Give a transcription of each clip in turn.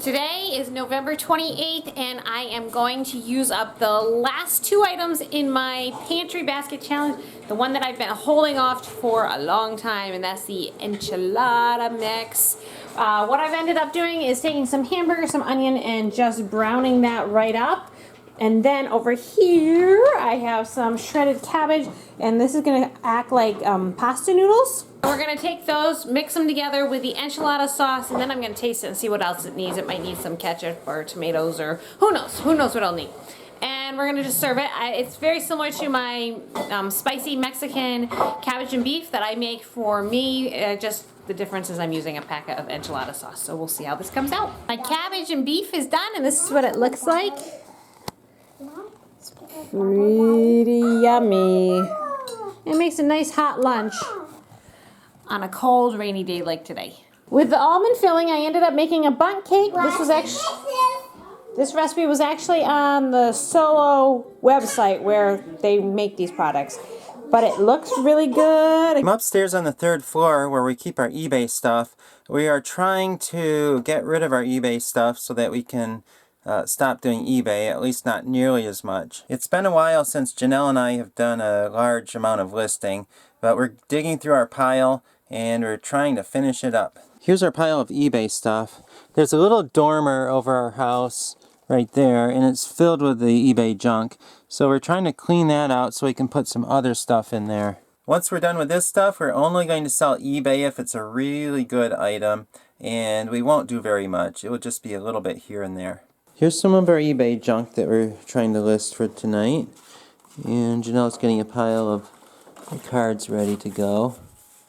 Today is November 28th and I am going to use up the last two items in my pantry basket challenge. The one that I've been holding off for a long time, and that's the enchilada mix. What I've ended up doing is taking some hamburger, some onion, and just browning that right up. And then over here, I have some shredded cabbage, and this is gonna act like pasta noodles. We're gonna take those, mix them together with the enchilada sauce, and then I'm gonna taste it and see what else it needs. It might need some ketchup or tomatoes, or who knows what I'll need. And we're gonna just serve it. It's very similar to my spicy Mexican cabbage and beef that I make for me. Just the difference is I'm using a packet of enchilada sauce. So we'll see how this comes out. My cabbage and beef is done, and this is what it looks like. Pretty yummy. It makes a nice hot lunch on a cold, rainy day like today. With the almond filling, I ended up making a bundt cake. This recipe was actually on the Solo website where they make these products. But it looks really good. I'm upstairs on the third floor where we keep our eBay stuff. We are trying to get rid of our eBay stuff so that we can stop doing eBay, at least not nearly as much. It's been a while since Janelle and I have done a large amount of listing, but we're digging through our pile and we're trying to finish it up. Here's our pile of eBay stuff. There's a little dormer over our house right there, and it's filled with the eBay junk. So we're trying to clean that out so we can put some other stuff in there. Once we're done with this stuff, we're only going to sell eBay if it's a really good item, and we won't do very much. It will just be a little bit here and there. Here's some of our eBay junk that we're trying to list for tonight. And Janelle's getting a pile of cards ready to go.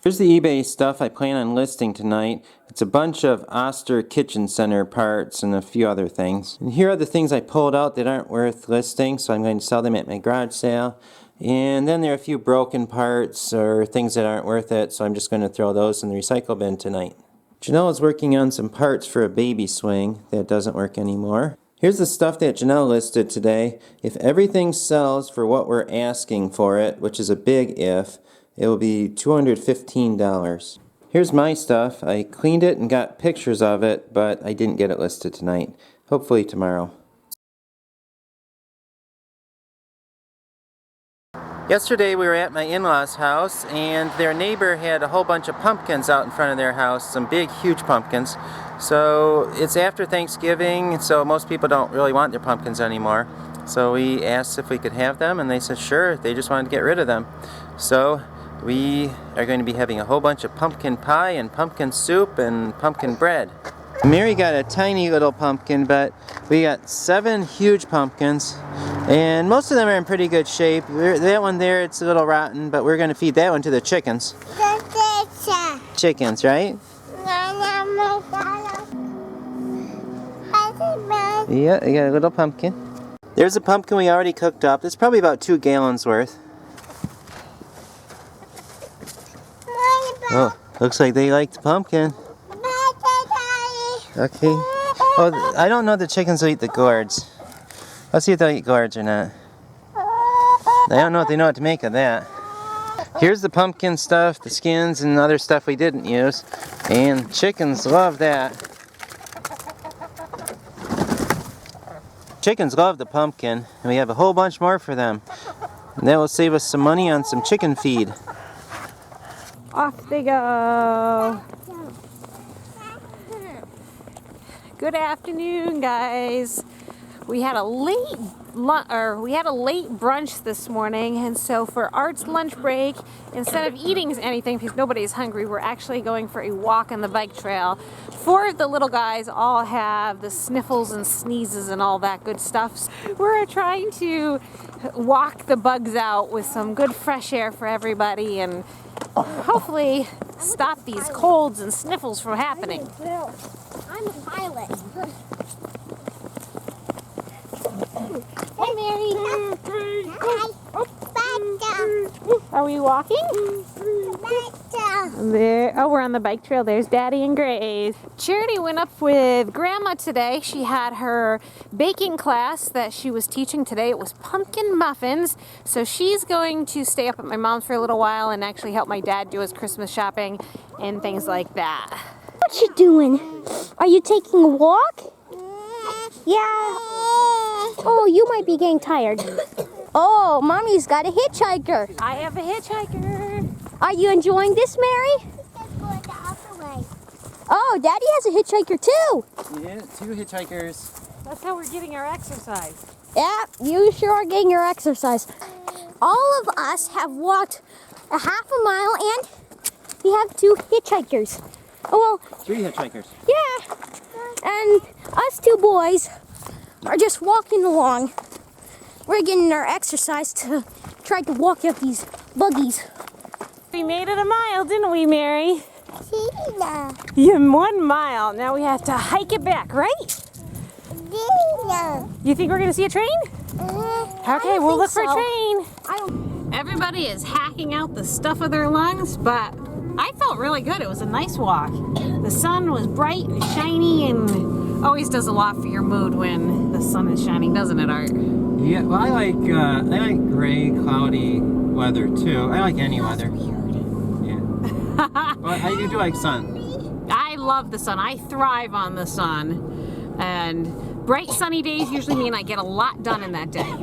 Here's the eBay stuff I plan on listing tonight. It's a bunch of Oster Kitchen Center parts and a few other things. And here are the things I pulled out that aren't worth listing, so I'm going to sell them at my garage sale. And then there are a few broken parts or things that aren't worth it, so I'm just going to throw those in the recycle bin tonight. Janelle is working on some parts for a baby swing that doesn't work anymore. Here's the stuff that Janelle listed today. If everything sells for what we're asking for it, which is a big if, it will be $215. Here's my stuff. I cleaned it and got pictures of it, but I didn't get it listed tonight. Hopefully tomorrow. Yesterday we were at my in-laws' house, and their neighbor had a whole bunch of pumpkins out in front of their house, some big, huge pumpkins. So it's after Thanksgiving, so most people don't really want their pumpkins anymore. So we asked if we could have them, and they said sure, they just wanted to get rid of them. So we are going to be having a whole bunch of pumpkin pie and pumpkin soup and pumpkin bread. Mary got a tiny little pumpkin, but we got 7 huge pumpkins. And most of them are in pretty good shape. That one there, it's a little rotten, but we're going to feed that one to the chickens. Chickens, right? Yeah, you got a little pumpkin. There's a pumpkin we already cooked up. It's probably about 2 gallons worth. Oh, looks like they like the pumpkin. Okay. Oh, I don't know if the chickens will eat the gourds. Let's see if they'll eat gourds or not. I don't know if they know what to make of that. Here's the pumpkin stuff, the skins, and other stuff we didn't use. And chickens love that. Chickens love the pumpkin, and we have a whole bunch more for them. And that will save us some money on some chicken feed. Off they go. Good afternoon, guys. We had a late brunch this morning, and so for Art's lunch break, instead of eating anything because nobody's hungry, we're actually going for a walk on the bike trail. 4 of the little guys all have the sniffles and sneezes and all that good stuff. We're trying to walk the bugs out with some good fresh air for everybody and hopefully stop these colds and sniffles from happening. I'm a pilot. Hey, Mary. Hi. Are we walking? There. Oh, we're on the bike trail. There's Daddy and Grace. Charity went up with Grandma today. She had her baking class that she was teaching today. It was pumpkin muffins. So she's going to stay up at my mom's for a little while and actually help my dad do his Christmas shopping and things like that. What you doing? Are you taking a walk? Yeah. Oh, you might be getting tired. Oh, Mommy's got a hitchhiker. I have a hitchhiker. Are you enjoying this, Mary? Oh, Daddy has a hitchhiker too. Yeah, 2 hitchhikers. That's how we're getting our exercise. Yeah, you sure are getting your exercise. All of us have walked a half a mile and we have 2 hitchhikers. Oh, well, 3 hitchhikers. yeah. And us 2 boys are just walking along. We're getting our exercise to try to walk up these buggies. We made it a mile, didn't we, Mary? Tina. Yeah, 1 mile. Now we have to hike it back, right? Tina. You think we're gonna see a train? Okay, we'll look for a train. I don't. Everybody is hacking out the stuff of their lungs, but I felt really good. It was a nice walk. The sun was bright and shiny and always does a lot for your mood when the sun is shining, doesn't it, Art? Yeah, well, I like gray, cloudy weather too. I like any weather. Yeah. But I do like sun. I love the sun. I thrive on the sun. And bright sunny days usually mean I get a lot done in that day.